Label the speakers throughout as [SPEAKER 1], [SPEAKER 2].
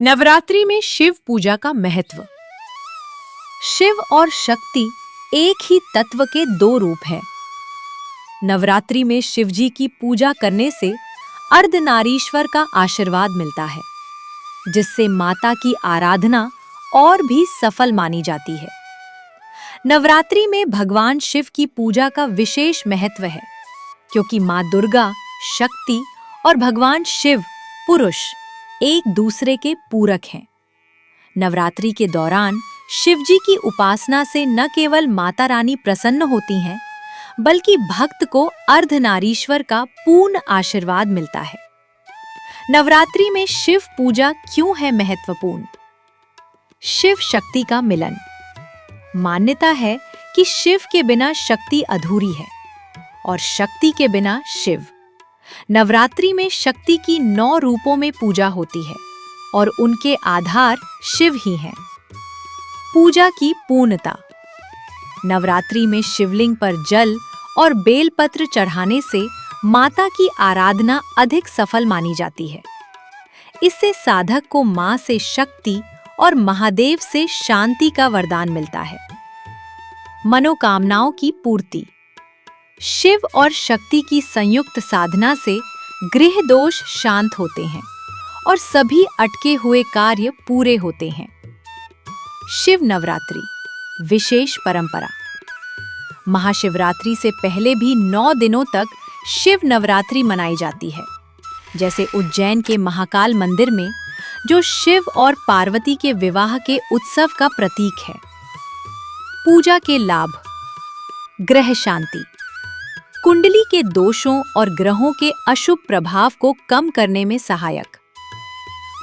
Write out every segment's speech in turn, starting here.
[SPEAKER 1] नवरात्रि में शिव पूजा का महत्व। शिव और शक्ति एक ही तत्व के दो रूप हैं। नवरात्रि में शिव जी की पूजा करने से अर्धनारीश्वर का आशीर्वाद मिलता है, जिससे माता की आराधना और भी सफल मानी जाती है। नवरात्रि में भगवान शिव की पूजा का विशेष महत्व है, क्योंकि माँ दुर्गा शक्ति और भगवान शिव पुरुष एक दूसरे के पूरक हैं। नवरात्रि के दौरान शिव जी की उपासना से न केवल माता रानी प्रसन्न होती हैं, बल्कि भक्त को अर्धनारीश्वर का पूर्ण आशीर्वाद मिलता है। नवरात्रि में शिव पूजा क्यों है महत्वपूर्ण? शिव शक्ति का मिलन। मान्यता है कि शिव के बिना शक्ति अधूरी है और शक्ति के बिना शिव। नवरात्रि में शक्ति की 9 रूपों में पूजा होती है और उनके आधार शिव ही हैं। पूजा की पूर्णता। नवरात्रि में शिवलिंग पर जल और बेलपत्र चढ़ाने से माता की आराधना अधिक सफल मानी जाती है। इससे साधक को मां से शक्ति और महादेव से शांति का वरदान मिलता है। मनोकामनाओं की पूर्ति। शिव और शक्ति की संयुक्त साधना से गृह दोष शांत होते हैं और सभी अटके हुए कार्य पूरे होते हैं। शिव नवरात्रि विशेष परंपरा। महाशिवरात्रि से पहले भी 9 दिनों तक शिव नवरात्रि मनाई जाती है, जैसे उज्जैन के महाकाल मंदिर में, जो शिव और पार्वती के विवाह के उत्सव का प्रतीक है। पूजा के लाभ। ग्रह शांति। कुंडली के दोषों और ग्रहों के अशुभ प्रभाव को कम करने में सहायक।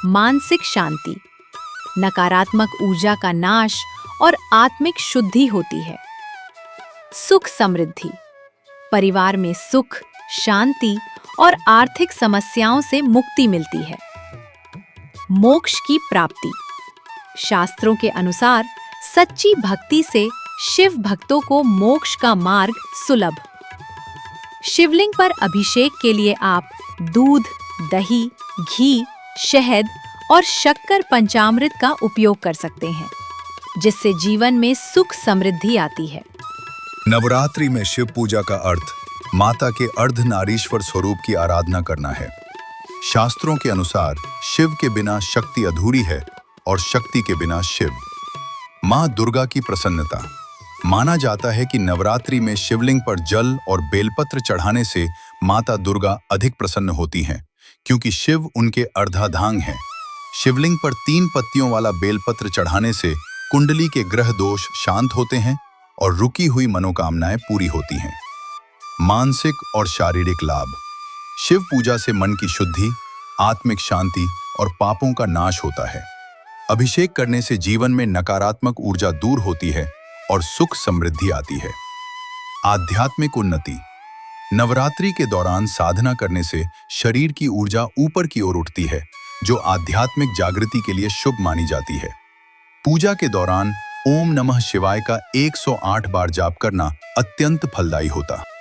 [SPEAKER 1] मानसिक शांति। नकारात्मक ऊर्जा का नाश और आत्मिक शुद्धि होती है। सुख समृद्धि। परिवार में सुख, शांति और आर्थिक समस्याओं से मुक्ति मिलती है। मोक्ष की प्राप्ति। शास्त्रों के अनुसार सच्ची भक्ति से शिव भक्तों को मोक्ष का मार्ग सुलभ। शिवलिंग पर अभिषेक के लिए आप दूध, दही, घी, शहद और शक्कर पंचामृत का उपयोग कर सकते हैं, जिससे जीवन में सुख समृद्धि आती है।
[SPEAKER 2] नवरात्रि में शिव पूजा का अर्थ माता के अर्धनारीश्वर स्वरूप की आराधना करना है। शास्त्रों के अनुसार शिव के बिना शक्ति अधूरी है और शक्ति के बिना शिव। माँ दुर्गा की प्रसन्नता। माना जाता है कि नवरात्रि में शिवलिंग पर जल और बेलपत्र चढ़ाने से माता दुर्गा अधिक प्रसन्न होती हैं, क्योंकि शिव उनके अर्धाधांग हैं। शिवलिंग पर 3 पत्तियों वाला बेलपत्र चढ़ाने से कुंडली के ग्रह दोष शांत होते हैं और रुकी हुई मनोकामनाएं पूरी होती हैं। मानसिक और शारीरिक लाभ। शिव पूजा से मन की शुद्धि, आत्मिक शांति और पापों का नाश होता है। अभिषेक करने से जीवन में नकारात्मक ऊर्जा दूर होती है और सुख समृद्धि आती है। आध्यात्मिक उन्नति। नवरात्रि के दौरान साधना करने से शरीर की ऊर्जा ऊपर की ओर उठती है, जो आध्यात्मिक जागृति के लिए शुभ मानी जाती है। पूजा के दौरान ओम नमः शिवाय का 108 बार जाप करना अत्यंत फलदायी होता है।